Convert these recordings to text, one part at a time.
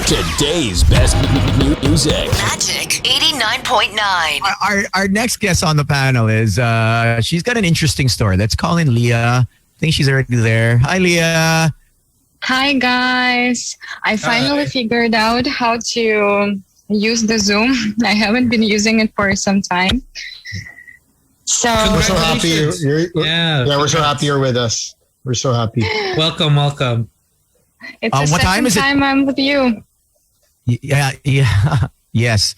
Today's best music. Magic 89.9. Our next guest on the panel is she's got an interesting story. Let's call in Liya. I think she's already there. Hi, Liya. Hi guys. I finally figured out how to use the Zoom. I haven't been using it for some time. So we're so happy we're so happy you're with us. We're so happy. Welcome. It's the what time second is it? time I'm with you. Yeah. Yes.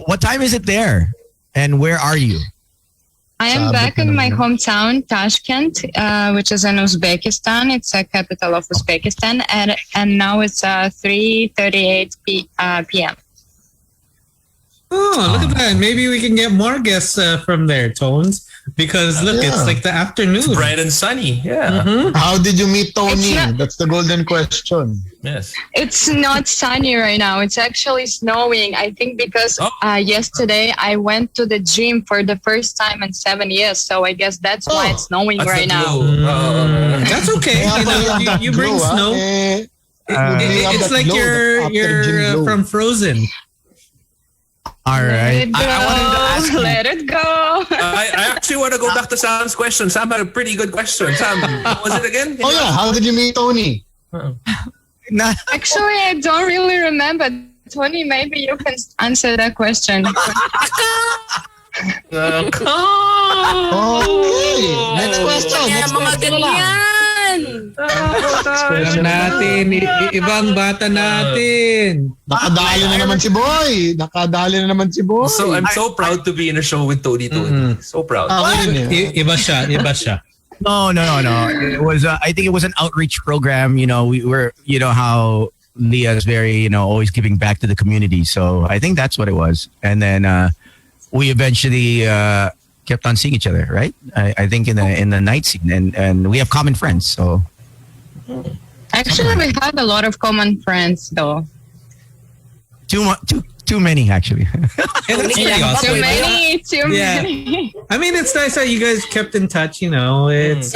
What time is it there? And where are you? I am back in my hometown, Tashkent, which is in Uzbekistan. It's the capital of Uzbekistan. And now it's 3:38 p.m. Oh, look at that. Maybe we can get more guests from there, Tones. Because look, it's like the afternoon. It's bright and sunny. Yeah. Mm-hmm. How did you meet Tony? That's the golden question. Yes. It's not sunny right now. It's actually snowing. I think because yesterday I went to the gym for the first time in 7 years. So I guess that's why it's snowing right now. That's okay. You bring snow. It's like you're from Frozen. All right. Let it go. I actually want to go back to Sam's question. Sam had a pretty good question. Sam, what was it again? How did you meet Tony? Actually, I don't really remember. Tony, maybe you can answer that question. Okay. Next question. Alam natin, ibang bata natin. Nakadali na naman si Boy. So I'm so proud to be in a show with Tony. So proud. Iba siya. No. It was. I think it was an outreach program. You know, we were. You know how Liya is very. Always giving back to the community. So I think that's what it was. And then we eventually kept on seeing each other. Right. I think in the night scene, and we have common friends. So. Actually, we had a lot of common friends, though. Too many, actually. That's pretty awesome. Too many. I mean, it's nice that you guys kept in touch. It's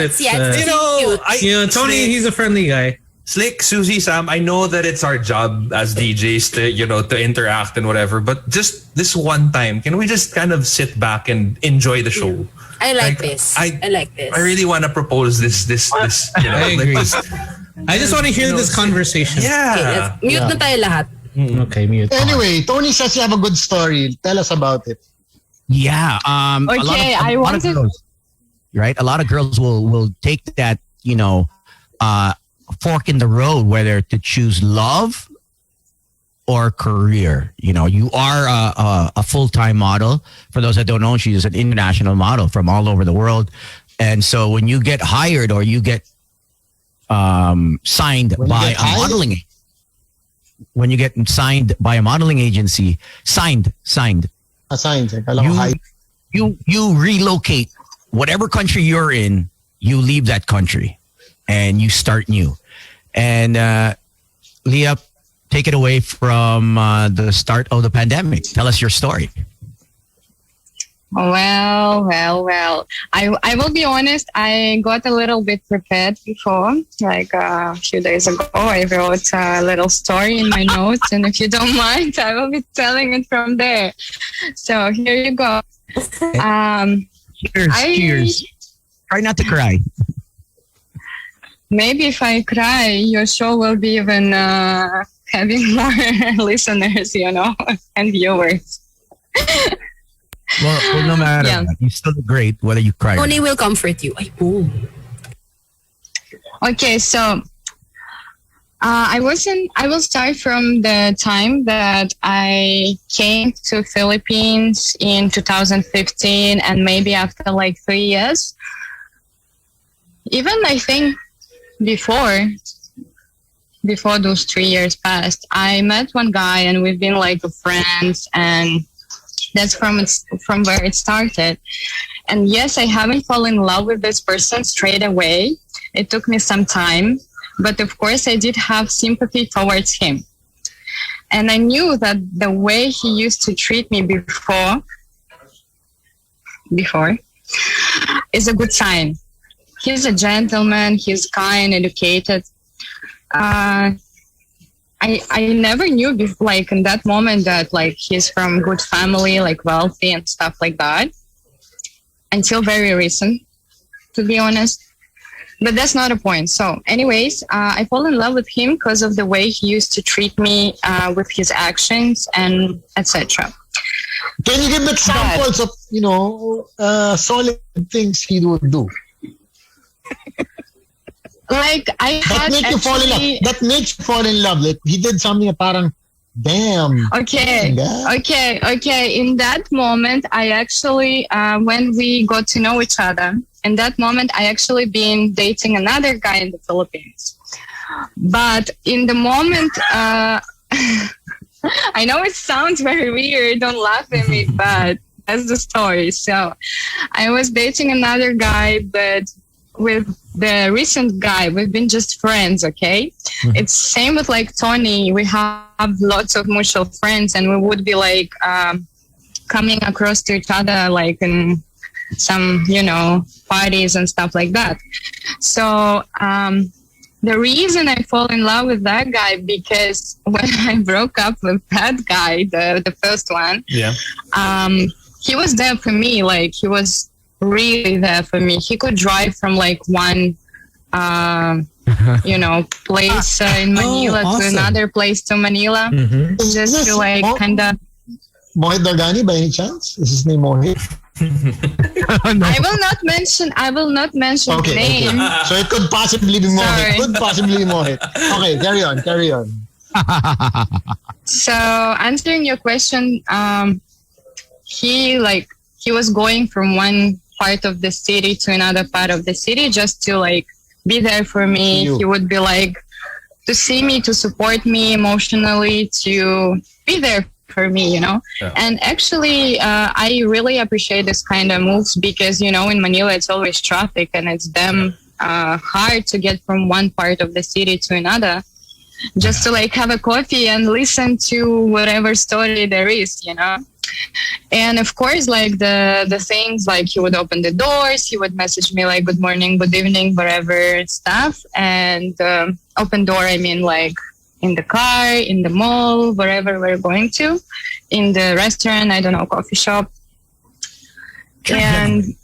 Tony, he's a friendly guy. Slick, Susie, Sam, I know that it's our job as DJs to interact and whatever, but just this one time, can we just kind of sit back and enjoy the show? I like this. I really want to propose this. I agree. I just want to hear this conversation. Yeah. Okay, mute na tayo lahat. Okay, mute. Anyway, Tony says you have a good story. Tell us about it. Yeah. Okay, a lot of girls, right? A lot of girls will take that, fork in the road, whether to choose love or career. You are a full-time model. For those that don't know, she's an international model from all over the world. And so when you get hired or you get signed by a modeling agency, you relocate whatever country you're in, you leave that country and you start new. And Liya, take it away from the start of the pandemic. Tell us your story. Well. I will be honest. I got a little bit prepared before. Like a few days ago, I wrote a little story in my notes. And if you don't mind, I will be telling it from there. So here you go. Cheers. Try not to cry. Maybe if I cry, your show will be even having more listeners, and viewers. Well, no matter what, you still look great whether you cry. Tony will comfort you. Okay, so I will start from the time that I came to Philippines in 2015, and maybe after like 3 years. Even I think before those 3 years passed, I met one guy and we've been like friends, and that's from where it started. And yes, I haven't fallen in love with this person straight away. It took me some time, but of course I did have sympathy towards him. And I knew that the way he used to treat me before is a good sign. He's a gentleman, he's kind, educated. I never knew like in that moment that like he's from good family, like wealthy and stuff like that, until very recent, to be honest. But that's not a point. So anyways, I fall in love with him because of the way he used to treat me with his actions and etc. Can you give examples of, solid things he would do? Like that makes you fall in love. That makes you fall in love. Like he did something parang, damn. Okay. In that moment, I actually, when we got to know each other, in that moment, I actually been dating another guy in the Philippines. But in the moment, I know it sounds very weird. Don't laugh at me, but that's the story. So I was dating another guy, but with the recent guy, we've been just friends, okay? Mm-hmm. It's same with like Tony. We have lots of mutual friends and we would be like coming across to each other like in some, parties and stuff like that. So the reason I fall in love with that guy, because when I broke up with that guy, the first one, he was there for me. Like he was really there for me. He could drive from like one place in Manila to another place to Manila, just to like kind of. Mohit Dargani, by any chance? Is his name Mohit? No. I will not mention the name. Okay. So it could possibly be Mohit. Could possibly be Mohit. Okay, carry on. So answering your question, he was going from one part of the city to another part of the city just to like be there for me. He would be like to see me, to support me emotionally, to be there for me, And actually, I really appreciate this kind of moves because, in Manila, it's always traffic and it's damn hard to get from one part of the city to another just to like have a coffee and listen to whatever story there is, And of course, like the things like he would open the doors, he would message me like good morning, good evening, whatever stuff. And open door, I mean like in the car, in the mall, wherever we're going to, in the restaurant, I don't know, coffee shop. And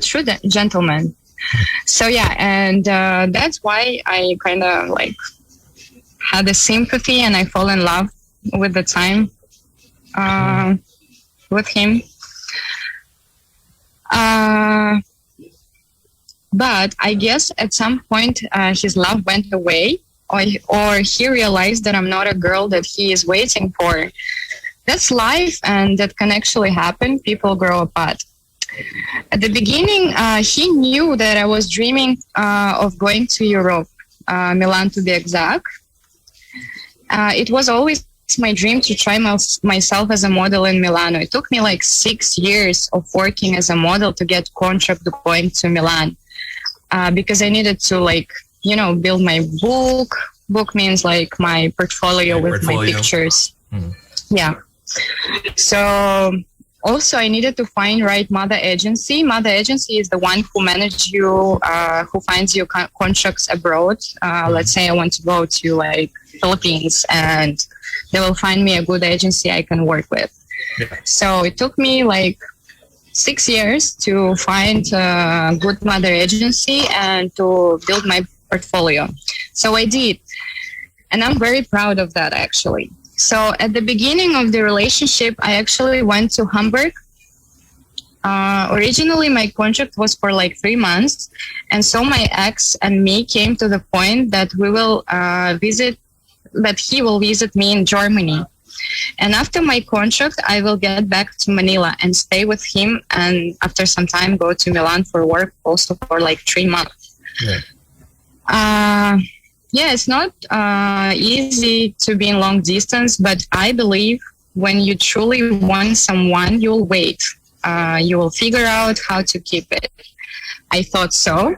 true gentleman. So and that's why I kind of like had a sympathy and I fall in love with the time with him. But I guess at some point his love went away. Or he realized that I'm not a girl that he is waiting for. That's life, and that can actually happen. People grow apart. At the beginning, he knew that I was dreaming of going to Europe, Milan to be exact. It was always my dream to try myself as a model in Milano. It took me like 6 years of working as a model to get contract going to Milan because I needed to like, build my book. Book means like my portfolio with my pictures. Yeah. So also I needed to find right mother agency. Mother agency is the one who manages you, who finds you contracts abroad. Let's say I want to go to like Philippines and they will find me a good agency I can work with. Yeah. So it took me like 6 years to find a good mother agency and to build my portfolio. So I did. And I'm very proud of that, actually. So at the beginning of the relationship, I actually went to Hamburg. Originally, my contract was for like 3 months. And so my ex and me came to the point that we will he will visit me in Germany. And after my contract, I will get back to Manila and stay with him. And after some time, go to Milan for work also for like 3 months. Yeah. It's not easy to be in long distance, but I believe when you truly want someone, you'll wait. You will figure out how to keep it. I thought so.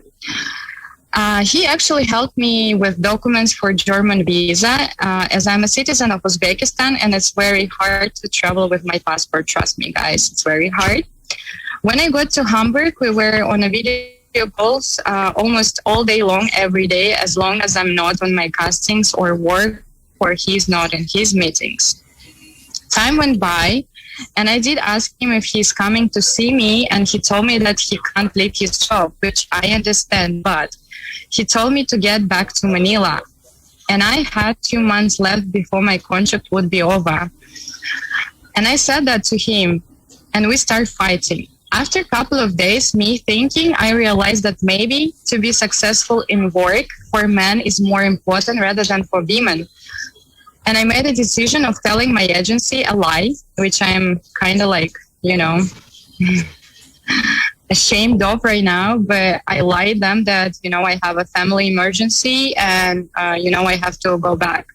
He actually helped me with documents for German visa, as I'm a citizen of Uzbekistan, and it's very hard to travel with my passport. Trust me, guys, it's very hard. When I got to Hamburg, we were on a video video calls almost all day long, every day, as long as I'm not on my castings or work or he's not in his meetings. Time went by, and I did ask him if he's coming to see me, and he told me that he can't leave his job, which I understand, but he told me to get back to Manila. And I had 2 months left before my contract would be over. And I said that to him, and we started fighting. After a couple of days, me thinking, I realized that maybe to be successful in work for men is more important rather than for women. And I made a decision of telling my agency a lie, which I'm kind of like, ashamed of right now. But I lied them that, I have a family emergency and, I have to go back.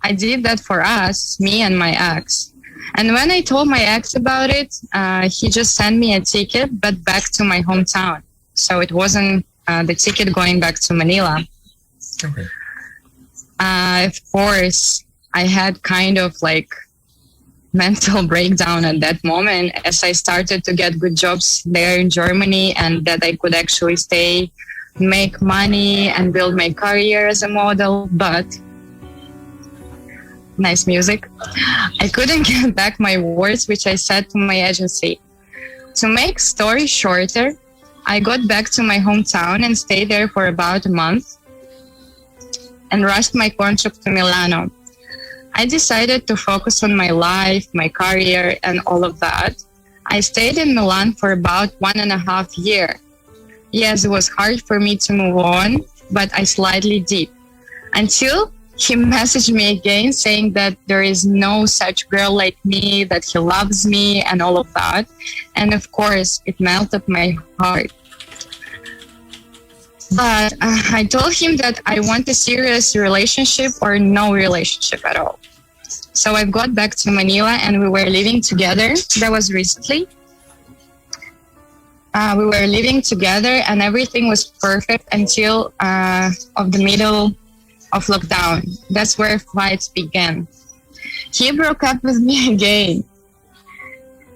I did that for us, me and my ex. And when I told my ex about it, he just sent me a ticket, but back to my hometown. So it wasn't the ticket going back to Manila. Okay. Of course, I had kind of like mental breakdown at that moment as I started to get good jobs there in Germany and that I could actually stay, make money and build my career as a model. But nice music. I couldn't get back my words, which I said to my agency. To make story shorter, I got back to my hometown and stayed there for about a month and rushed my contract to Milano. I decided to focus on my life, my career, and all of that. I stayed in Milan for about 1.5 years. Yes, it was hard for me to move on, but I slightly did. Until he messaged me again saying that there is no such girl like me, that he loves me and all of that. And of course, it melted my heart. But I told him that I want a serious relationship or no relationship at all. So I got back to Manila and we were living together. That was recently. We were living together and everything was perfect until of the middle of lockdown. That's where fights began. He broke up with me again.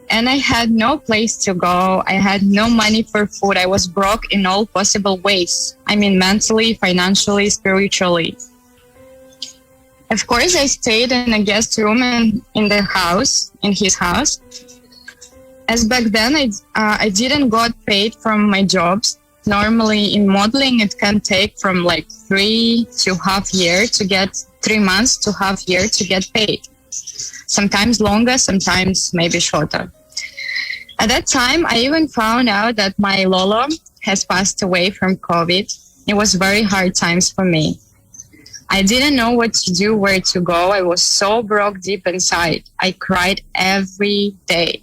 And I had no place to go. I had no money for food. I was broke in all possible ways. I mean, mentally, financially, spiritually. Of course, I stayed in a guest room in his house. As back then, I didn't got paid from my jobs. Normally in modeling, it can take from like 3 to half year to get 3 months to half year to get paid. Sometimes longer, sometimes maybe shorter. At that time, I even found out that my Lolo has passed away from COVID. It was very hard times for me. I didn't know what to do, where to go. I was so broke deep inside. I cried every day.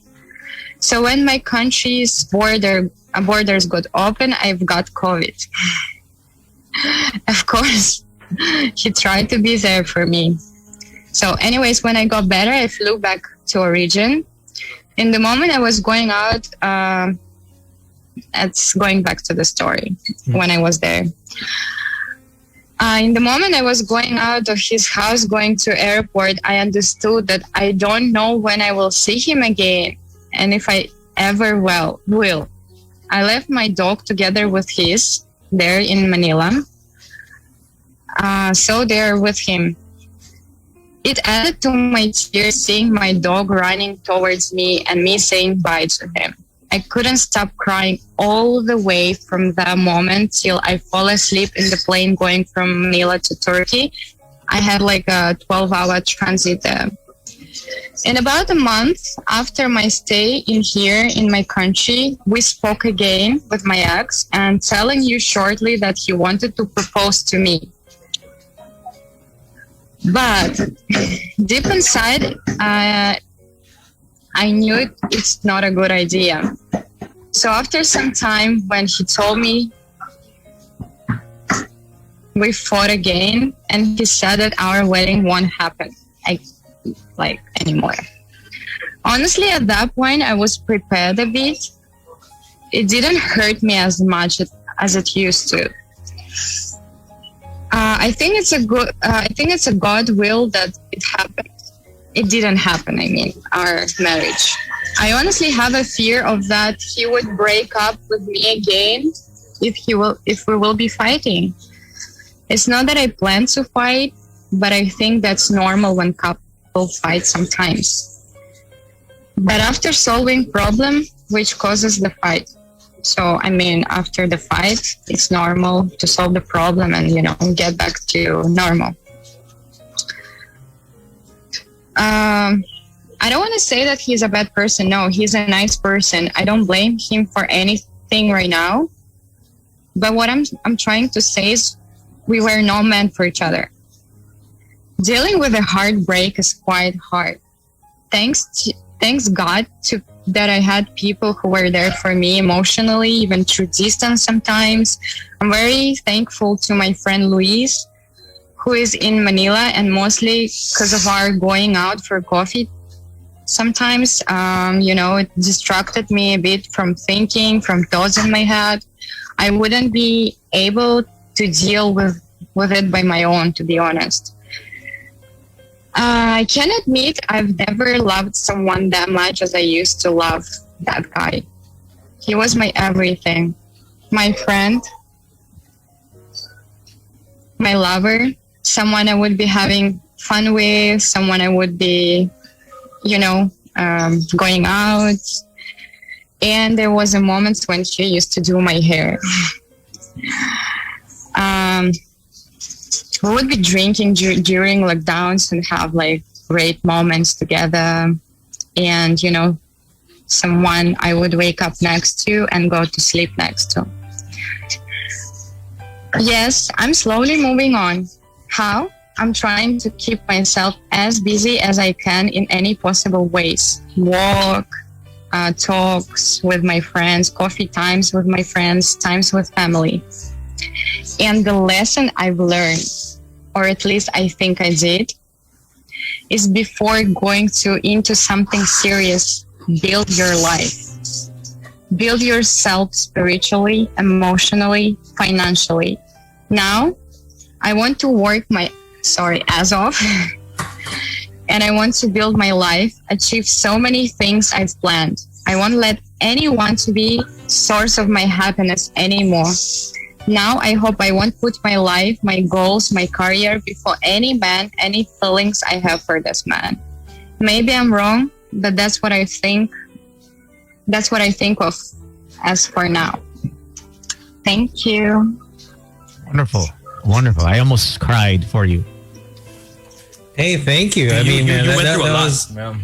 So when my country's borders got open, I've got COVID. Of course, he tried to be there for me. So anyways, when I got better, I flew back to origin. In the moment I was going out, it's going back to the story when I was there. In the moment I was going out of his house, going to airport, I understood that I don't know when I will see him again and if I ever will. I left my dog together with his there in Manila. So there with him. It added to my tears seeing my dog running towards me and me saying bye to him. I couldn't stop crying all the way from that moment till I fall asleep in the plane going from Manila to Turkey. I had like a 12-hour transit there. In about a month after my stay in my country, we spoke again with my ex and telling you shortly that he wanted to propose to me. But deep inside, I knew it's not a good idea. So after some time, when he told me, we fought again, and he said that our wedding won't happen anymore. Honestly, at that point, I was prepared a bit. It didn't hurt me as much as it used to. I think it's a God will that it happened. it didn't happen. I mean, our marriage. I honestly have a fear of that he would break up with me again if we will be fighting. It's not that I plan to fight, but I think that's normal when couples fight sometimes. But after solving problem, which causes the fight. So, I mean, after the fight, it's normal to solve the problem and, get back to normal. I don't want to say that he's a bad person. No, he's a nice person. I don't blame him for anything right now. But what I'm trying to say is we were not meant for each other. Dealing with a heartbreak is quite hard. Thanks God that I had people who were there for me emotionally, even through distance sometimes. I'm very thankful to my friend Luis, who is in Manila, and mostly because of our going out for coffee. Sometimes, it distracted me a bit from thinking, from thoughts in my head. I wouldn't be able to deal with it by my own, to be honest. I can admit I've never loved someone that much as I used to love that guy. He was my everything. My friend, my lover, someone I would be having fun with, someone I would be, going out. And there was a moment when she used to do my hair. We would be drinking during lockdowns and have like great moments together. And, someone I would wake up next to and go to sleep next to. Yes, I'm slowly moving on. How? I'm trying to keep myself as busy as I can in any possible ways. Walk, talks with my friends, coffee times with my friends, times with family. And the lesson I've learned, or at least I think I did, is before going into something serious, build your life. Build yourself spiritually, emotionally, financially. Now, I want to work my ass off. And I want to build my life, achieve so many things I've planned. I won't let anyone to be source of my happiness anymore. Now I hope I won't put my life, my goals, my career before any man, any feelings I have for this man. Maybe I'm wrong, but that's what I think. That's what I think of as for now. Thank you. Wonderful. Wonderful. I almost cried for you. Hey, thank you. I mean, you went through a lot.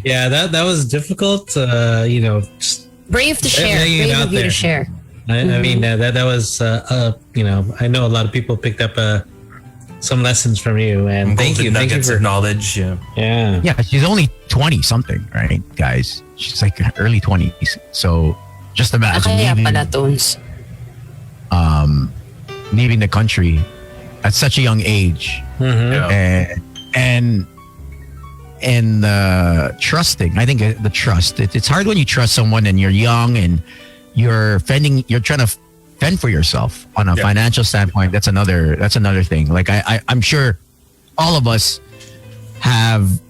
That was difficult. Just brave to share. Brave of you to share. I mean, that was, I know a lot of people picked up some lessons from you, and thank you for knowledge. Yeah, she's only 20 something, right, guys? She's like early 20s. So just imagine leaving the country at such a young age, and trusting. I think the trust. It's hard when you trust someone and you're young and you're trying to fend for yourself on a financial standpoint. That's another thing. Like I'm sure all of us have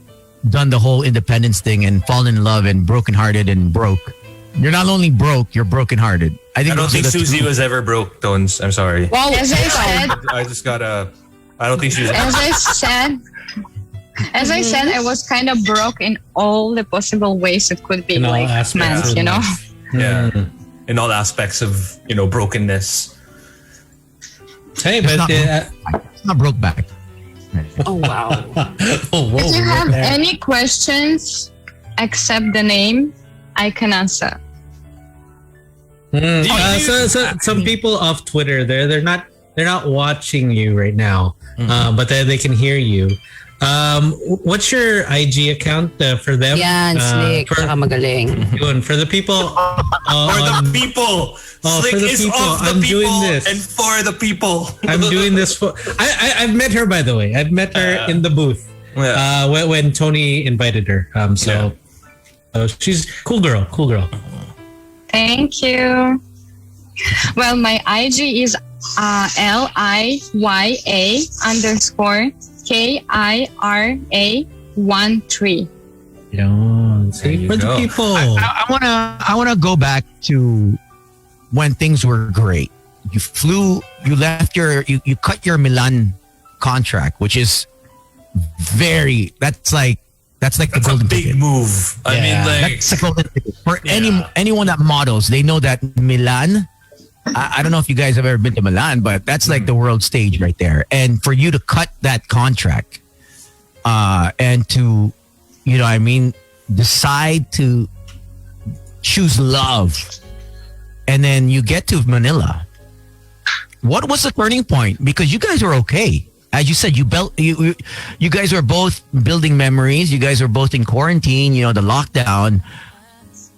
done the whole independence thing and fallen in love and brokenhearted and broke. You're not only broke, you're brokenhearted. I don't think Susie was ever broke, Tones. I'm sorry. Well, as I said, I don't think she was. As I said, I was kind of broke in all the possible ways it could be, like meant, Yeah, in all aspects of brokenness. Hey, but it's not broke back. Oh wow! If you have any questions, except the name, I can answer. So some people off Twitter, they're not watching you right now, but they can hear you. What's your IG account for them? Yeah, slick. Magaling. Yun, for the people. Slick for the is people. of the I'm people doing this. and for the people. I'm doing this for. I've met her, by the way. I've met her in the booth when Tony invited her. So she's cool girl. Thank you. Well, my IG is LIYA_KIRA13. See, for the go. people. I wanna go back to when things were great. You cut your Milan contract, which is that's like the golden big ticket. move. I mean, like, That's the golden ticket. For anyone that models, they know that Milan, I don't know if you guys have ever been to Milan, but that's like the world stage right there. And for you to cut that contract and to, decide to choose love, and then you get to Manila. What was the turning point? Because you guys were okay. As you said, you guys were both building memories. You guys were both in quarantine, the lockdown.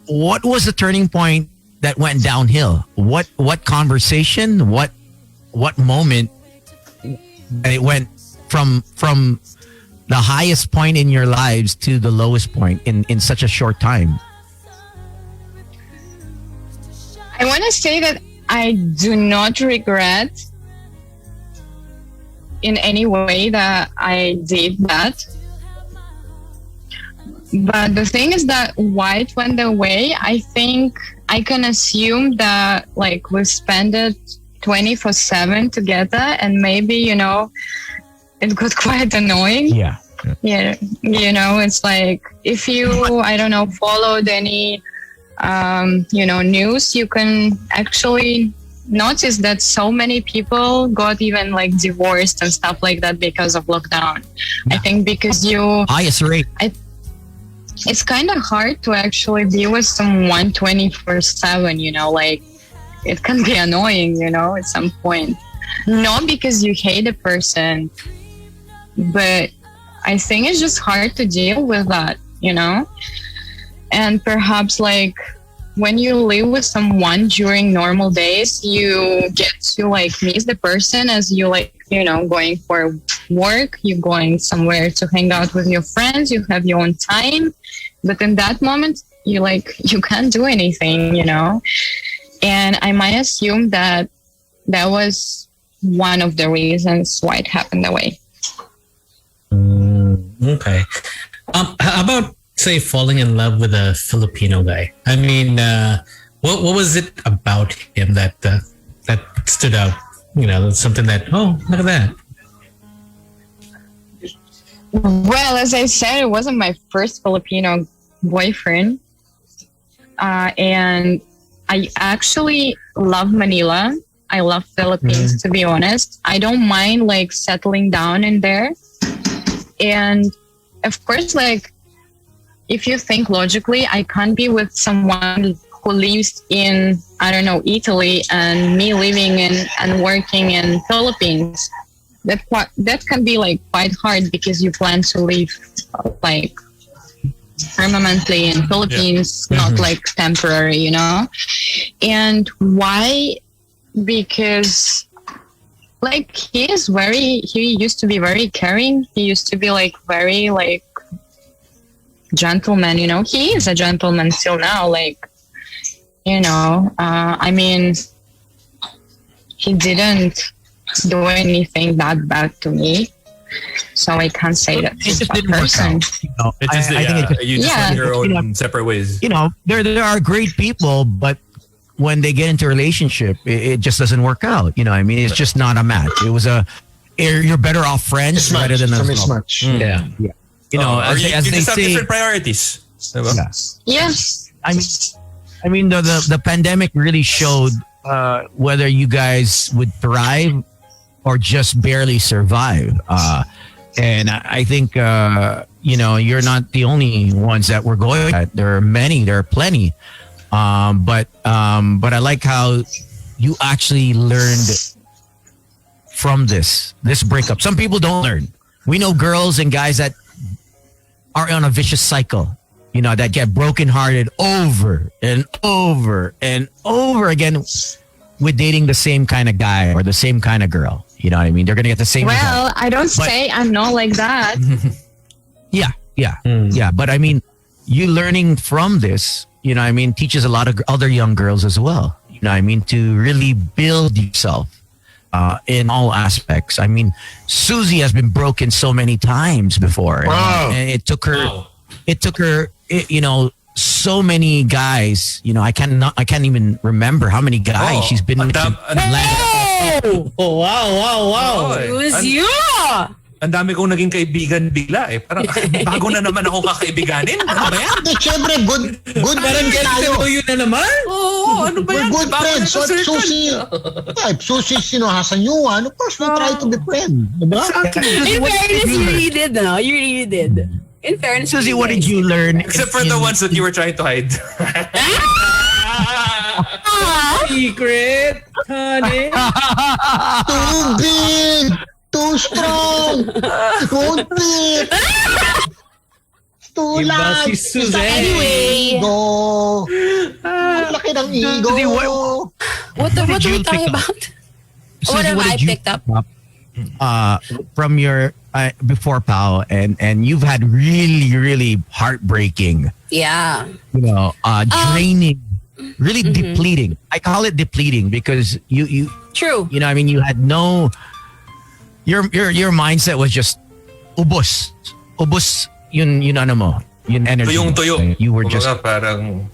What was the turning point that went downhill? What conversation? What moment? It went from the highest point in your lives to the lowest point in such a short time. I want to say that I do not regret in any way that I did that. But the thing is that White went away. I think I can assume that like we spent it 24/7 together, and maybe, it got quite annoying. Yeah. Yeah. It's like if you, I don't know, followed any, news, you can actually notice that so many people got even like divorced and stuff like that because of lockdown. I think because highest rate. It's kind of hard to actually be with someone 24/7, like it can be annoying, at some point. Not because you hate a person, but I think it's just hard to deal with that, and perhaps like when you live with someone during normal days, you get to like miss the person as you like, going for work, you're going somewhere to hang out with your friends, you have your own time. But in that moment, you can't do anything, And I might assume that was one of the reasons why it happened that way. Okay. How about, say, falling in love with a Filipino guy? I mean, what was it about him that stood out? Something that, oh, look at that. Well, as I said, it wasn't my first Filipino boyfriend. And I actually love Manila. I love Philippines, to be honest. I don't mind like settling down in there. And of course, like, if you think logically, I can't be with someone who lives in, I don't know, Italy, and me living in and working in Philippines. That can be like quite hard because you plan to live like permanently in Philippines, not like temporary, And why? Because like he used to be very caring. He used to be like very like gentleman, He is a gentleman still now, like, I mean, he didn't do anything that bad to me, so I can't say that he's a bad person. I think you just went your own separate ways. There are great people, but when they get into a relationship, it just doesn't work out. It's just not a match. It was you're better off friends rather than a mismatch. Yeah. As they just have say, different priorities. Yes. I mean, the pandemic really showed whether you guys would thrive or just barely survive. And I think you're not the only ones that were going at. There are plenty. But I like how you actually learned from this breakup. Some people don't learn. We know girls and guys that are on a vicious cycle, that get brokenhearted over and over and over again with dating the same kind of guy or the same kind of girl. You know what I mean? They're going to get the same Well, result. I don't say I'm not like that. Yeah. But I mean, you learning from this, teaches a lot of other young girls as well. To really build yourself in all aspects. I mean, Susie has been broken so many times before. Wow. And it took her it took her, so many guys. I can't even remember how many guys she's been with. Oh, wow. It was you! Ang dami kong naging kaibigan bigla eh. Parang bago na naman ako kakaibiganin. Ano ba yan? Siyempre, good friends tayo. Yun na naman. Oo, ano ba We're yan? good Bago friends. na So, if Susie sinuhasan you, of course, we try to be friends. Diba? In fairness, you really did, no? You really did. In fairness, Susie, what did you learn? Except for the ones that you were trying to hide. Secret, honey. Too big! Too strong! Too deep! Too Iba large! si Suzanne. Anyway. Ego! Ang laki ng ego! What are we talking about? What have I picked up? From your before Pao, and you've had really, really heartbreaking, draining, really depleting. I call it depleting because you True. you had no. Your mindset was just ubos yun energy. Tuyong-tuyo. You were just parang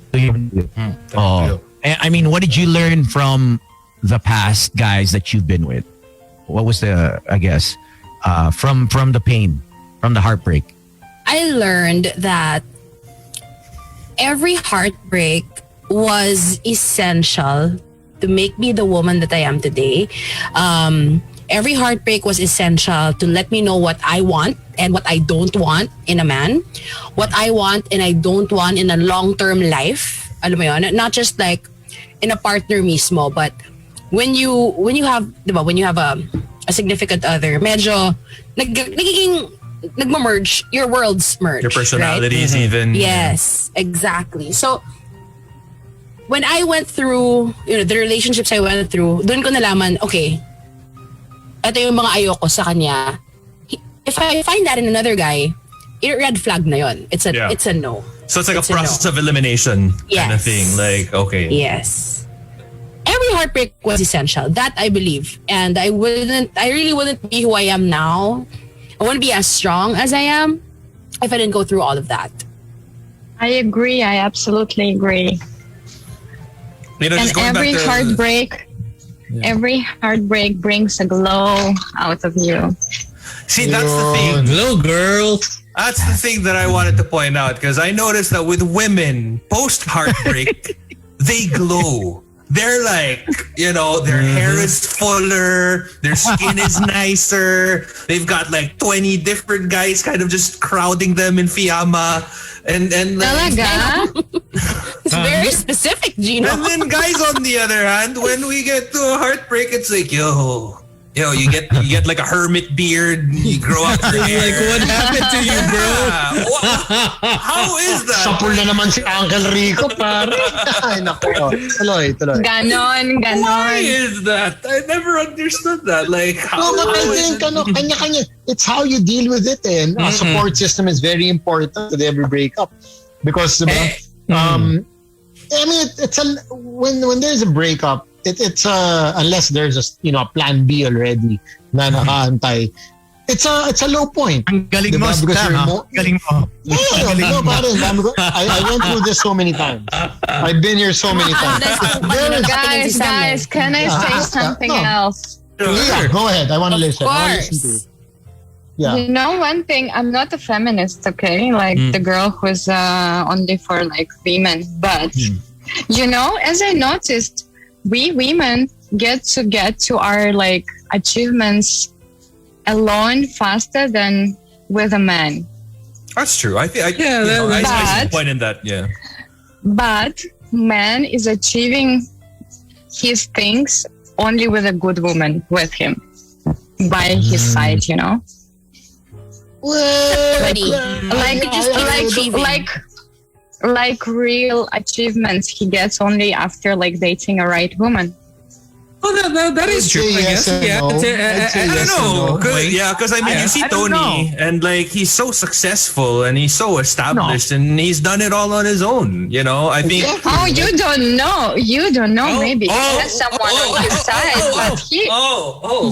I mean, what did you learn from the past guys that you've been with? What was the from the pain, from the heartbreak? I learned that every heartbreak was essential to make me the woman that I am today. Every heartbreak was essential to let me know what I want and what I don't want in a man, what I want and I don't want in a long-term life. Alam mo yun? Not just like in a partner mismo, but when you have, diba, when you have a significant other, medyo nagma-merge, your worlds merge. your personalities right? even. Yes, exactly. So when I went through, the relationships I went through, doon ko nalaman, okay, ito yung mga ayoko sa kanya. If I find that in another guy, red flag na yun. It's a no. So it's like a process of elimination kind of thing. Like, okay. Yes. Every heartbreak was essential. That I believe. And I really wouldn't be who I am now. I wouldn't be as strong as I am if I didn't go through all of that. I agree. I absolutely agree. And every heartbreak brings a glow out of you. See, that's the thing. Glow, girl. That's the thing that I wanted to point out, because I noticed that with women, post-heartbreak, they glow. They're like, their hair is fuller, their skin is nicer, they've got like 20 different guys kind of just crowding them in Fiamma. And Talaga? It's very specific, Gino. And then guys, on the other hand, when we get to a heartbreak, it's like, you get like a hermit beard, you grow out your hair. Like, what happened to you, bro? How is that? Sapul na naman si Uncle Rico, pare. Ay, naku. Tuloy. Ganon. Why is that? I never understood that. Like, how? No, but I think, kanya-kanya. It's how you deal with it. And a support system is very important to every breakup. Because, when there's a breakup, it's unless there's a plan B already na nakaantay, it's a low point. Ang galing diba? mo, Stan, galing mo. No, pare, I went through this so many times. I've been here so many times. Guys, can I say something else? Yeah, go ahead. I want to listen. Of I want to listen to you. Yeah. You know one thing, I'm not a feminist, okay? Like the girl who's only for like women. But, as I noticed, we women get to our like achievements alone faster than with a man. That's true. I think I see the point in that. Yeah. But man is achieving his things only with a good woman with him by his side, Like real achievements he gets only after like dating a right woman. Oh, that is true. I guess. Yeah. I don't know. Because I mean, you see I don't Tony, and like he's so successful and he's so established, and he's done it all on his own. You know, I think. Oh, you don't know. You don't know. Maybe he has someone on his side,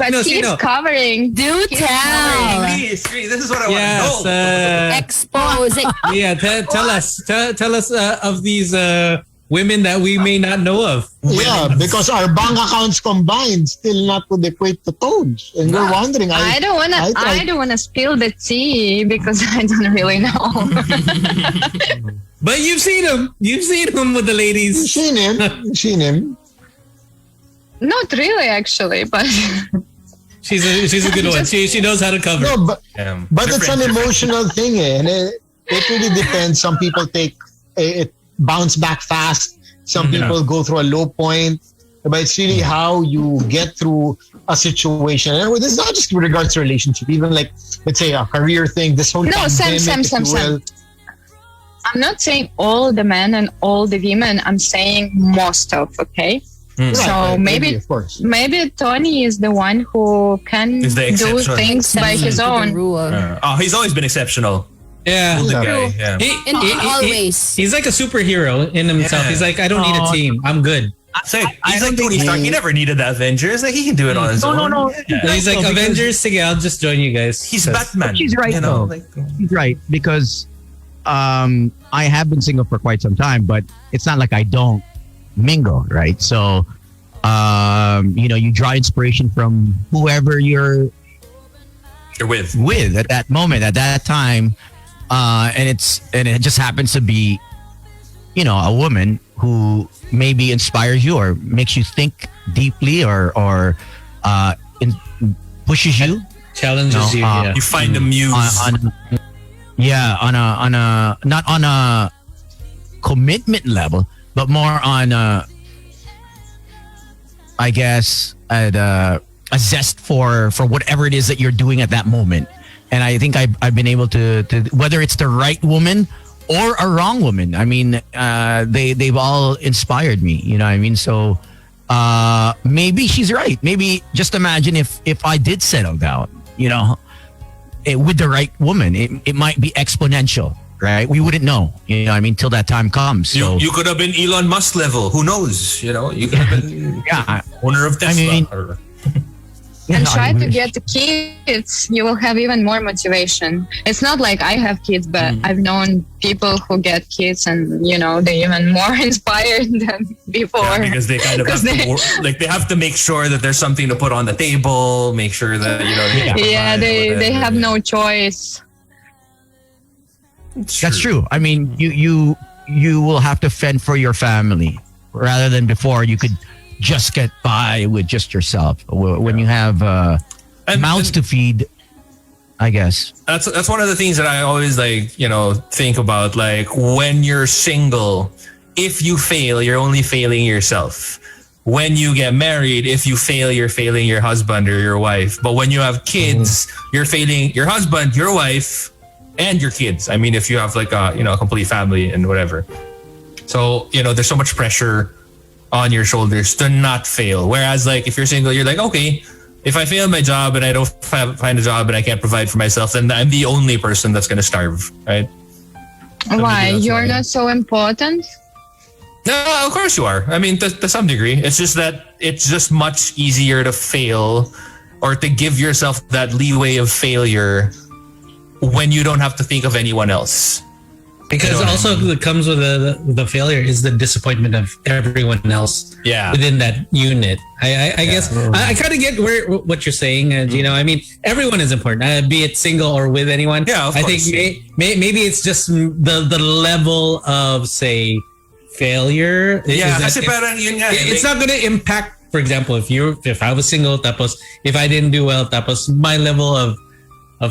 but he's covering. Do tell. Please, this is what I want to know. Expose it. Yeah, tell us of these women that we may not know of. Yeah, because our bank accounts combined still not would equate to Tones, and we're wondering. I don't wanna spill the tea because I don't really know. But you've seen him. You've seen him with the ladies. You've seen him. Not really, actually, but she's a good one. She knows how to cover. No, but it's an emotional thing, and it really depends. Some people take it bounce back fast. Some people go through a low point, but it's really how you get through a situation. And this is not just with regards to relationship, even like, let's say, a career thing. This whole Sam. I'm not saying all the men and all the women. I'm saying most of. Okay. So maybe Tony is the one who can do things by his own. He's always been exceptional. Yeah. Always. He's like a superhero in himself. Yeah. He's like, I don't need a team. I'm good. He's like Tony Stark. He never needed the Avengers. Like he can do it on his own. No. Yeah. He's like, Avengers, sige, I'll just join you guys. He's Batman. She's right, you know? He's right, because I have been single for quite some time, but it's not like I don't mingle, right? So, you draw inspiration from whoever you're with at that moment, at that time. And it just happens to be, a woman who maybe inspires you or makes you think deeply or pushes you, challenges you. You find a muse. On a not on a commitment level, but more on I guess at a zest for whatever it is that you're doing at that moment. And I think I've been able to whether it's the right woman or a wrong woman. I mean, they've all inspired me. You know what I mean? So maybe she's right. Maybe just imagine if I did settle down, with the right woman, it might be exponential, right? We wouldn't know, till that time comes. So you could have been Elon Musk level. Who knows? You could have been owner of Tesla. And try to get the kids, you will have even more motivation. It's not like I have kids, but I've known people who get kids and, they're even more inspired than before. Yeah, because they kind of have they have to make sure that there's something to put on the table, make sure that, they have no choice. That's true. I mean, you will have to fend for your family rather than before you could just get by with just yourself. When you have mouths to feed, I guess. That's one of the things that I always think about. Like when you're single, if you fail, you're only failing yourself. When you get married, if you fail, you're failing your husband or your wife. But when you have kids, you're failing your husband, your wife, and your kids. I mean, if you have a complete family and whatever. So, there's so much pressure on your shoulders to not fail. Whereas if you're single, you're like, okay, if I fail my job and I don't find a job and I can't provide for myself, then I'm the only person that's going to starve, right? Why? You're not so important? No, of course you are. I mean, to some degree. It's just that it's just much easier to fail or to give yourself that leeway of failure when you don't have to think of anyone else. Because also what comes with the failure is the disappointment of everyone else within that unit. I guess I kind of get what you're saying, Gino. I mean, everyone is important, be it single or with anyone. Yeah, of course. I think maybe it's just the level of, say, failure. Yeah, it's not going to impact, for example, if I was single, tapos if I didn't do well, tapos my level of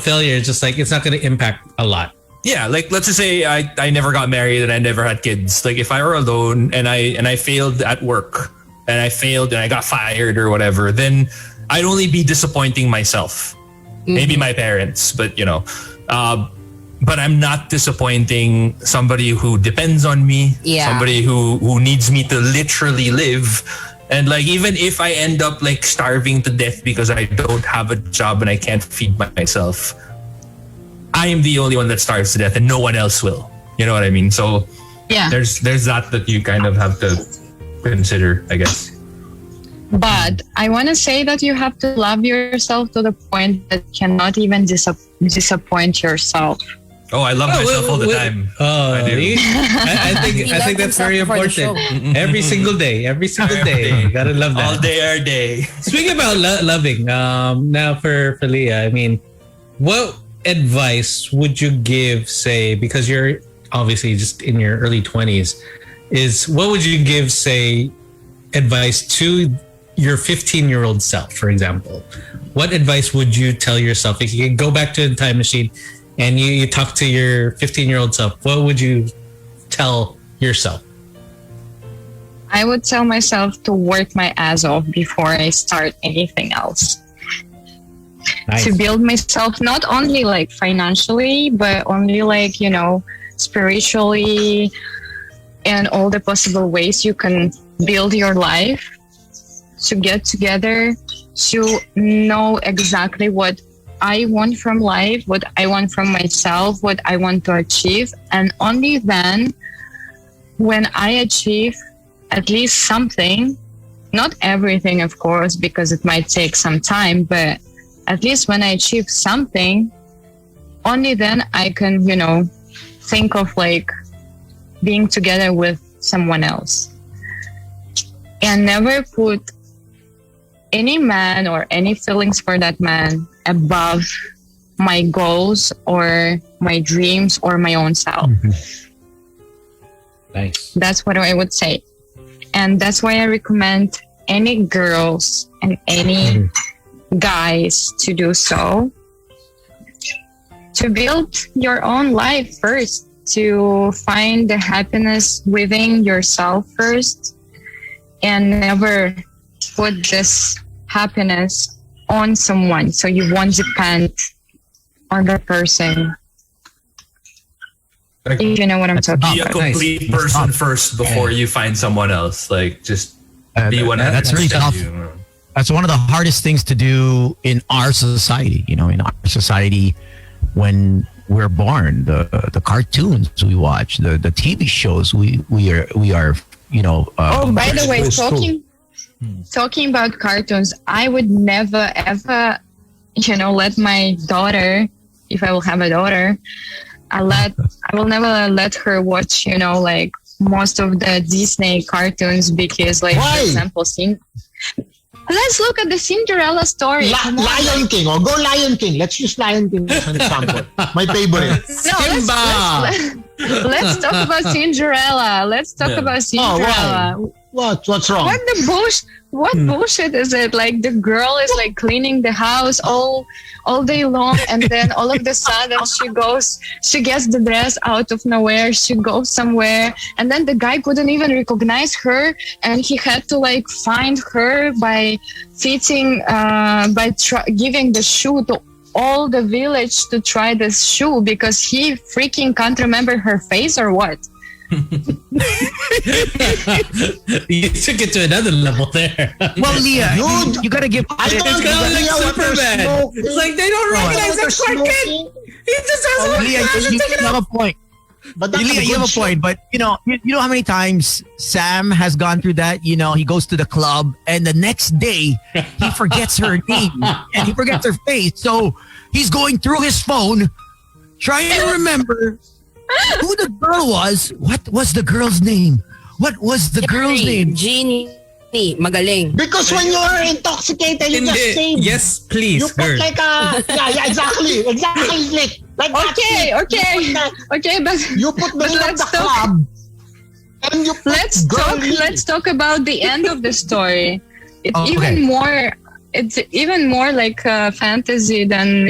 failure is just it's not going to impact a lot. Yeah, let's just say I never got married and I never had kids. If I were alone and I failed at work and I failed and I got fired or whatever, then I'd only be disappointing myself. Maybe my parents, but but I'm not disappointing somebody who depends on me, somebody who needs me to literally live. And like, even if I end up like starving to death because I don't have a job and I can't feed myself, I am the only one that starves to death and no one else will. You know what I mean? So Yeah. there's that you kind of have to consider, I guess. But I want to say that you have to love yourself to the point that you cannot even disappoint yourself. Oh, I love myself all the time. Oh, I do. I think that's very important. Every single day. Gotta love that. All day, every day. Speaking about loving, now for Liya, I mean, what advice would you give, say, because you're obviously just in your early 20s, what would you give, say, advice to your 15-year-old self, for example? What advice would you tell yourself? If you could go back to the time machine and you talk to your 15-year-old self, what would you tell yourself? I would tell myself to work my ass off before I start anything else. Nice. To build myself not only like financially, but only like, spiritually, and all the possible ways you can build your life, to get together, to know exactly what I want from life, what I want from myself, what I want to achieve. And only then, when I achieve at least something, not everything, of course, because it might take some time, but at least when I achieve something, only then I can, think of like being together with someone else. And never put any man or any feelings for that man above my goals or my dreams or my own self. Nice. That's what I would say. And that's why I recommend any girls and any guys to do so. To build your own life first, to find the happiness within yourself first, and never put this happiness on someone, so you won't depend on the person. Like, If you know what I'm talking be a about. complete person first before you find someone else. Like, just be one. That's really tough. That's one of the hardest things to do in our society. In our society, when we're born, the cartoons we watch, the TV shows we are. Oh, by the way, talking about cartoons, I would never ever, let my daughter, if I will have a daughter, I will never let her watch, like most of the Disney cartoons, because, like, Why? for example, let's look at the Cinderella story. Lion King. Go Lion King. Let's use Lion King as an example. My favorite. Let's talk about Cinderella. Let's talk about Cinderella. What's wrong? What bullshit is it? Like, the girl is like cleaning the house all day long, and then all of the sudden she gets the dress out of nowhere, she goes somewhere, and then the guy couldn't even recognize her, and he had to like find her by giving the shoe to all the village to try this shoe, because he freaking can't remember her face or what. You took it to another level there. Well, Liya, you gotta give. I don't It's kind of like Superman. It's like they don't recognize that Clark Kent. He just has a Liya, you have a point. But that's Liya, you have a point. But you know how many times Sam has gone through that. He goes to the club, and the next day he forgets her name and he forgets her face. So he's going through his phone, trying to remember who the girl was. What was the girl's name? What was the girl's name? Jeannie. Magaling. Because when you're intoxicated, you just say, yes, please, you put girl. like exactly, like Okay, but you put the name of let's the talk. club, and you put Let's talk about the end of the story. It's Okay. even more like a fantasy than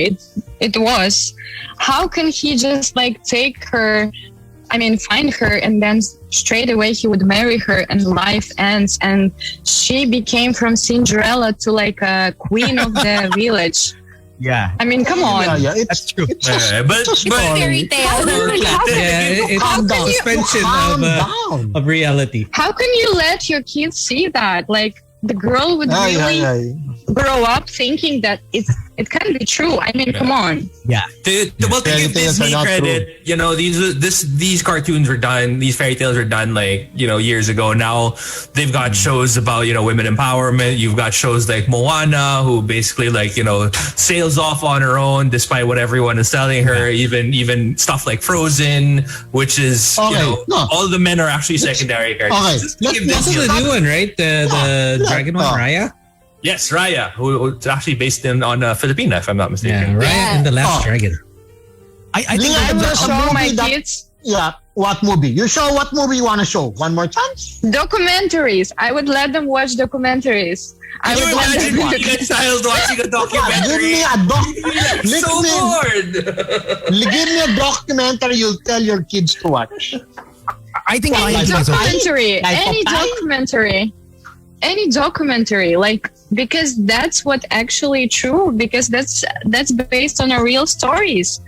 it was. How can he just like find her, and then straight away he would marry her, and life ends, and she became from Cinderella to like a queen of the village. Yeah. I mean, come on. That's true. But Fairy tale. It's suspension calm of down. reality. How can you let your kids see that? Like, the girl would Ay, really ay, ay. grow up thinking that it can be true. I mean, come on. Yeah. To Fairy give tales are Disney not credit, you know, these cartoons were done, these fairy tales were done like, you know, years ago. Now they've got shows about, you know, women empowerment. You've got shows like Moana, who basically like, you know, sails off on her own despite what everyone is telling her. Even stuff like Frozen, which is, you know, all the men are actually secondary characters. Okay. Just to give This is Disney the new one, right? The dragon one, Raya? Yes, Raya, who's actually based on Filipina, if I'm not mistaken. Yeah, Raya and the Last Dragon. I think Liya, I the- will a show movie my that- kids Yeah. What movie? You show what movie you want to show? One more chance? documentaries. I would let them watch documentaries. I Can you would let imagine them being a child watching a Give documentary? me a So bored. Give me a documentary you'll tell your kids to watch. I think Well, Lion like King was okay. documentary, Like any documentary, like, because that's what actually true, because that's based on a real stories.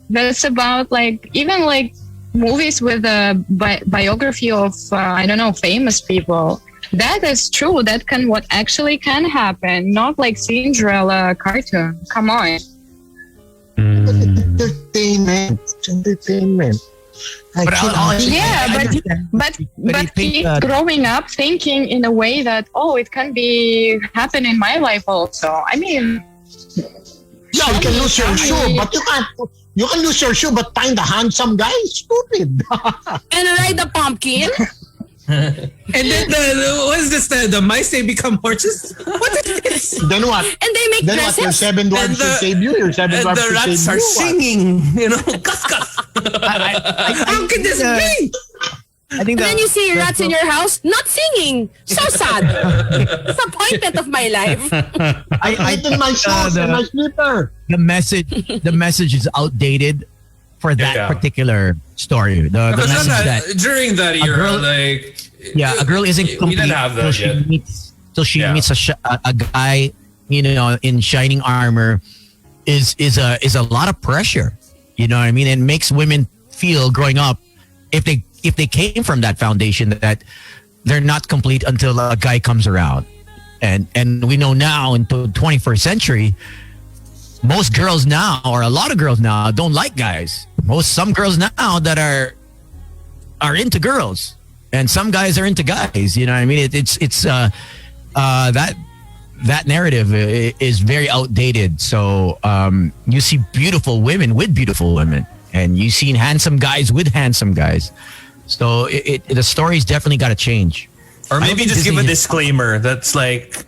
That's about like even like movies with a biography of I don't know, famous people. That is true. That can what actually can happen. Not like Cinderella cartoon. Come on. Entertainment. It's entertainment. But But I think, kids growing up thinking in a way that it can be happen in my life also. I mean, Yeah, you can lose your shoe, but you can't. You can lose your shoe, but find a handsome guy. Stupid. And ride the pumpkin. And then what is this? The mice, they become horses? What is this? Then what? And they make Then what? Your dresses. 7 dwarfs And should save you. Your 7 And dwarfs the should rats save are you. What? singing, you know, gus gus. How can this be? I think And then you see rats in your house not singing. So sad. Disappointment of my life. I Right in my shoes and my slipper. the message is outdated for that Yeah. particular story. The Because message that during that era, girl- like a girl isn't we complete didn't have that yet. till she Yeah. meets a guy, you know, in shining armor is a lot of pressure. You know what I mean? It makes women feel growing up if they came from that foundation that they're not complete until a guy comes around. And we know now in the 21st century, most girls now, or a lot of girls now, don't like guys. Some girls now that are into girls, and some guys are into guys. You know what I mean? It's that narrative is very outdated. So you see beautiful women with beautiful women, and you see handsome guys with handsome guys. So the story's definitely got to change. Or I maybe think just give a Disney- discleamer that's like,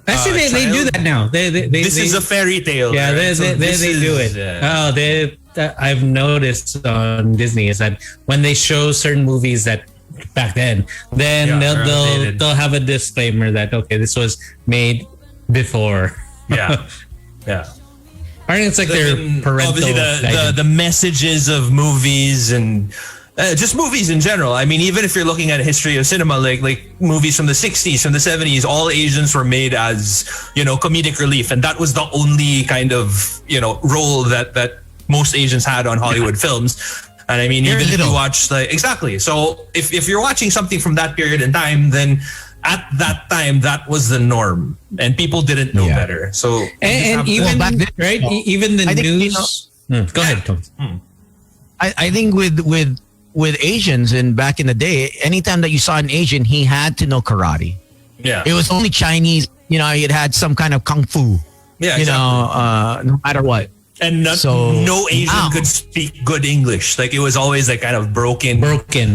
Actually, they do that now. this is a fairy tale. Yeah, right? So they this do is- it. I've noticed on Disney is that when they show certain movies that back then Yeah, they're outdated. they'll have a disclaimer that this was made before. Yeah. Yeah. I think it's like their parental obviously the messages of movies and just movies in general. I mean, even if you're looking at a history of cinema, like movies from the 60s, from the 70s, all Asians were made as, you know, comedic relief. And that was the only kind of, you know, role that most Asians had on Hollywood films. And I mean, Very even if little. you watch exactly. So if you're watching something from that period in time, then at that time, that was the norm and people didn't know Yeah. better. So and even back then, right, even the I think, news. Go ahead, Tom. I think with Asians and back in the day, anytime that you saw an Asian, he had to know karate. yeah. It was only Chinese, you know, it had some kind of kung fu, Yeah, you exactly. know, no matter what. And no Asian now- could speak good English. Like it was always like kind of broken,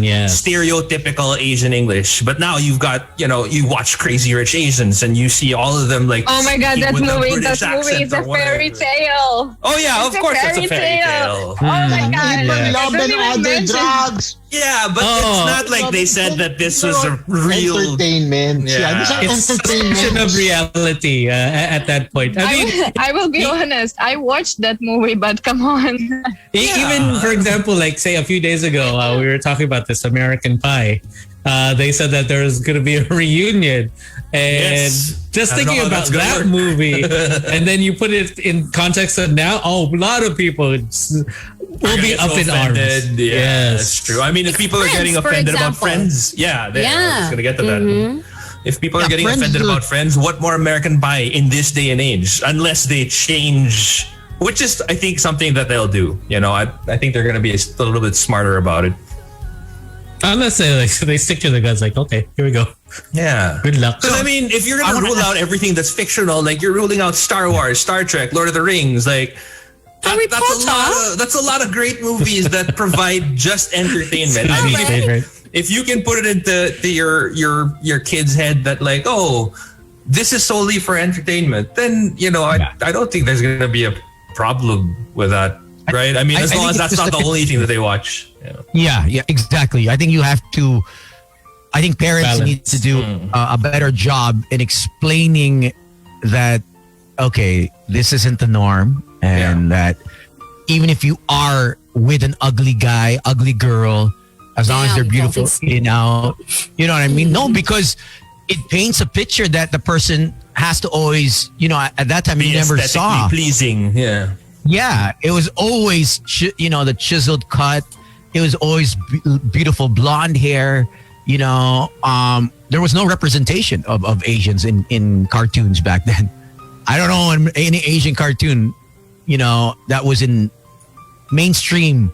Yes. stereotypical Asian English. But now you've got, you know, you watch Crazy Rich Asians and you see all of them like. oh my God, speaking that with a movie British is accent a or whatever. fairy tale. Oh yeah, It's of course it's a fairy tale. Oh my God. People I love don't and even other mention- drugs. Yeah, but it's not like they said that this was a real. Entertainment. Yeah. Yeah, these are It's entertainment. suspension of reality at that point. I mean, I will be honest. I watched that movie, but come on. even for example, like say a few days ago, we were talking about this American Pie. They said that there was going to be a reunion, and Yes. just I don't thinking know how about that's gonna that work. movie, and then you put it in context of now, a lot of people will be up in arms. Yeah, that's true. I mean, if people are Friends, getting for offended about example. Friends, I was Yeah. going to get to that. If people are Yeah, getting Friends offended is- about Friends, what more American Pie in this day and age? Unless they change, which is, I think, something that they'll do. You know, I think they're going to be a little bit smarter about it. Unless they stick to the guns, like, okay, here we go. Yeah. Good luck. Because I mean, if you're going to rule out everything that's fictional, like you're ruling out Star Wars, Star Trek, Lord of the Rings, like Harry Potter. that's a lot of great movies that provide just entertainment. I mean, favorite. if you can put it into your kid's head that like, oh, this is solely for entertainment, then I don't think there's going to be a problem with that, right? I mean, as long as that's not the only thing that they watch. Yeah, exactly. I think you have to. I think parents Balance. need to do a better job in explaining that. Okay, this isn't the norm, and that even if you are with an ugly guy, ugly girl, as long as they're beautiful, you know what I mean. No, because it paints a picture that the person has to always, at that time you never saw. Pleasing, yeah. Yeah, it was always, the chiseled cut. It was always beautiful blonde hair. There was no representation of Asians in cartoons back then. I don't know any Asian cartoon, that was in mainstream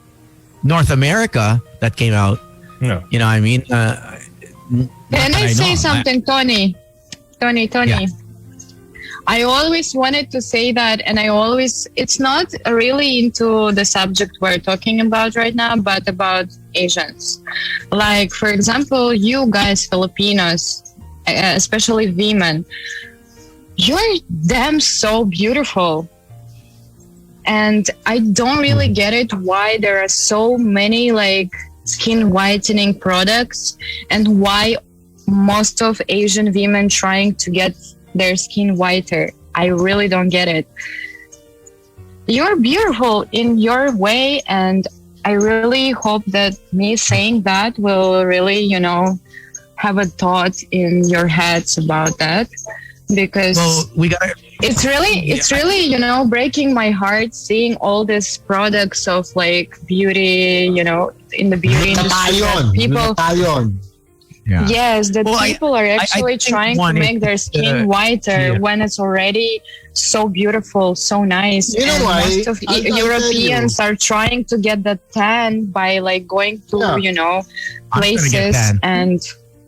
North America that came out. No. You know what I mean? Can I say something, Tony? Tony. Yeah. I always wanted to say that, and it's not really into the subject we're talking about right now, but about Asians. Like, for example, you guys, Filipinos, especially women, you're damn so beautiful. And I don't really get it why there are so many like skin whitening products and why most of Asian women trying to get their skin whiter. I really don't get it. You're beautiful in your way, and I really hope that me saying that will really, have a thought in your heads about that, because it's really breaking my heart seeing all these products of like beauty, in the beauty industry that people. Yeah. Yes, that people are actually trying to make their skin whiter when it's already so beautiful, so nice. You know and why? most of Europeans are trying to get the tan by like going to, places and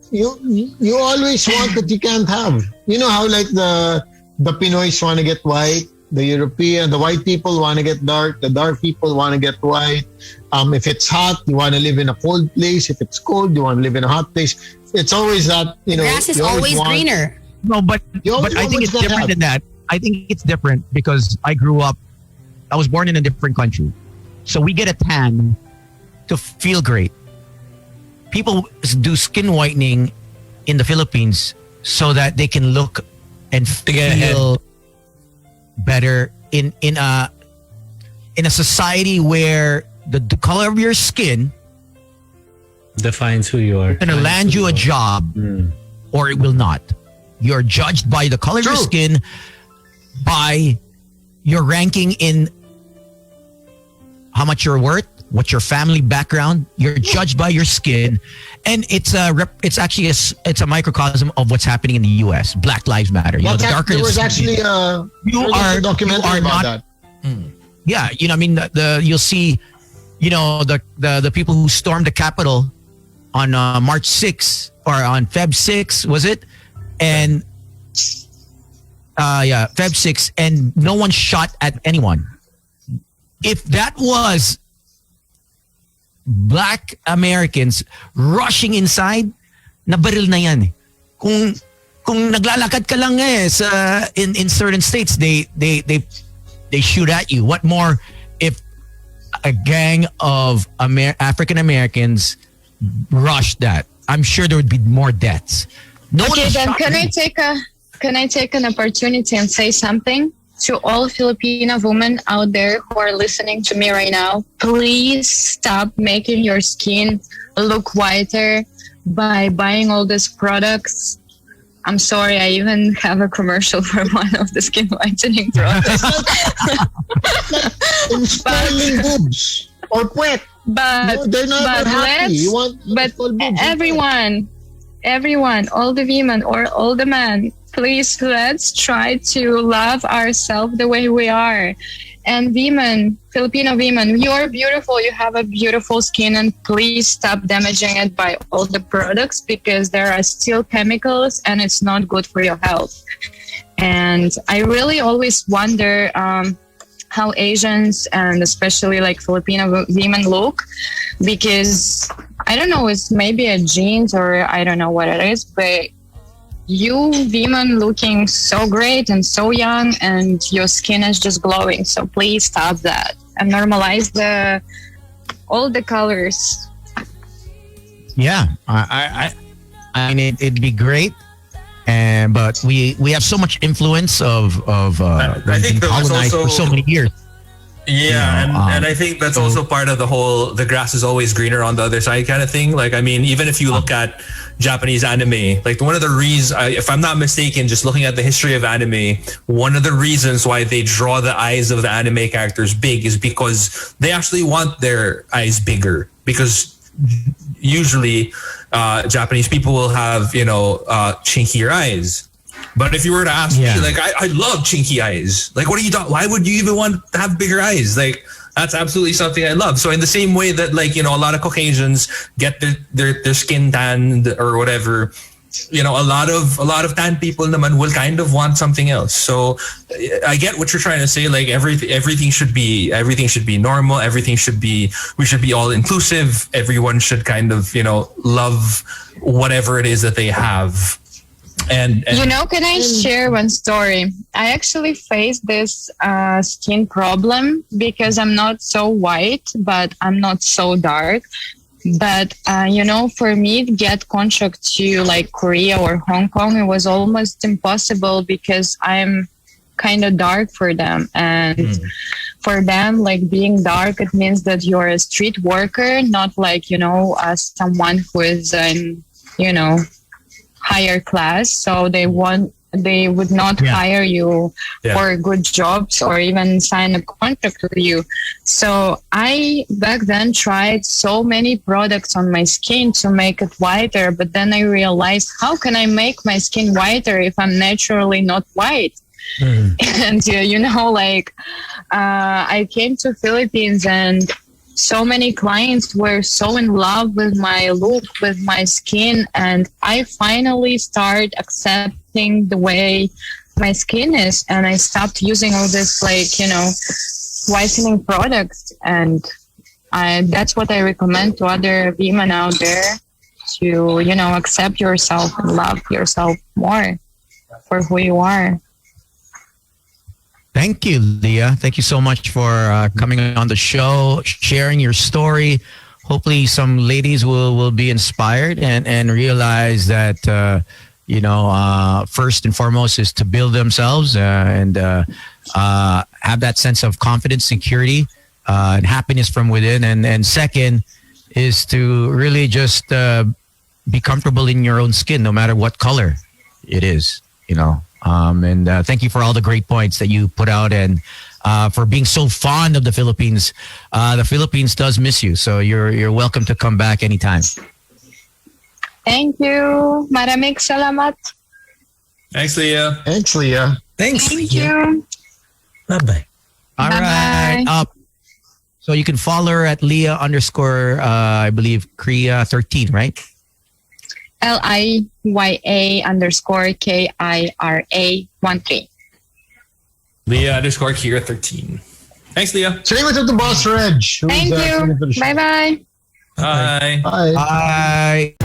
you always want what you can't have. You know how like the Pinoys want to get white, the white people want to get dark, the dark people want to get white. If it's hot, you want to live in a cold place. If it's cold, you want to live in a hot place. It's always that, grass is always greener. No, but I think it's different than that. I think it's different because I was born in a different country. So we get a tan to feel great. People do skin whitening in the Philippines so that they can look and feel better in a society where the color of your skin defines who you are. It's going to land you a job or it will not. You're judged by the color of your skin, by your ranking in how much you're worth, what's your family background. You're judged by your skin, and it's actually a microcosm of what's happening in the U.S. Black Lives Matter. There was actually a documentary about that. Yeah, you'll see, the people who stormed the Capitol on March 6th or on Feb 6th, was it? And Feb 6th, and no one shot at anyone. If that was Black Americans rushing inside, nabaril na yan. Kung naglalakad ka lang in certain states, they shoot at you. What more if a gang of African Americans rushed that? I'm sure there would be more deaths. Okay, then can I take an opportunity and say something to all Filipino women out there who are listening to me right now? Please stop making your skin look whiter by buying all these products. I'm sorry, I even have a commercial for one of the skin whitening products. Installing boobs or wet. But they're not happy. You want everyone, everyone, all the women or all the men, please let's try to love ourselves the way we are. And women, Filipino women, you are beautiful. You have a beautiful skin, and please stop damaging it by all the products because there are still chemicals and it's not good for your health. And I really always wonder how Asians and especially like Filipino women look, because I don't know, it's maybe a genes or I don't know what it is, but you women looking so great and so young and your skin is just glowing. So please stop that and normalize all the colors. Yeah, I mean, it'd be great. But we have so much influence of I think that was colonized also for so many years. Yeah, You know, and I think that's also part of the whole the grass is always greener on the other side kind of thing. Like, I mean, even if you look at Japanese anime, like one of the reasons, if I'm not mistaken, just looking at the history of anime, one of the reasons why they draw the eyes of the anime characters big is because they actually want their eyes bigger, because usually Japanese people will have, chinkier eyes. But if you were to ask me, like, I love chinky eyes. Like, what are you talking? Why would you even want to have bigger eyes? Like, that's absolutely something I love. So in the same way that, like, a lot of Caucasians get their skin tanned or whatever, a lot of tan people naman will kind of want something else. So I get what you're trying to say. Like, everything should be normal. We should be all inclusive. Everyone should kind of, love whatever it is that they have. And can I share one story? I actually faced this skin problem because I'm not so white, but I'm not so dark. But, for me to get contract to like Korea or Hong Kong, it was almost impossible because I'm kind of dark for them. And for them, like being dark, it means that you're a street worker, not like, someone who is in, higher class. So they would not hire you for good jobs or even sign a contract with you. So I back then tried so many products on my skin to make it whiter, but then I realized, how can I make my skin whiter if I'm naturally not white? And I came to Philippines and so many clients were so in love with my look, with my skin, and I finally started accepting the way my skin is, and I stopped using all this whitening products. And that's what I recommend to other women out there, to accept yourself and love yourself more for who you are. Thank you, Liya. Thank you so much for coming on the show, sharing your story. Hopefully some ladies will be inspired and realize that, first and foremost is to build themselves and have that sense of confidence, security, and happiness from within. And second is to really just be comfortable in your own skin, no matter what color it is, And thank you for all the great points that you put out and for being so fond of the Philippines. The Philippines does miss you, so you're welcome to come back anytime. Thank you. Maraming salamat. Thanks, Liya. Thanks, Liya. Thanks. Thank you. Bye-bye. All right. So you can follow her at Liya _ I believe Kira 13, right? LIYA _ KIRA 13. Liya _ Kira 13. Thanks, Liya. Say what's up to Boss Reg. Thank you. Bye-bye. Bye. Bye. Bye.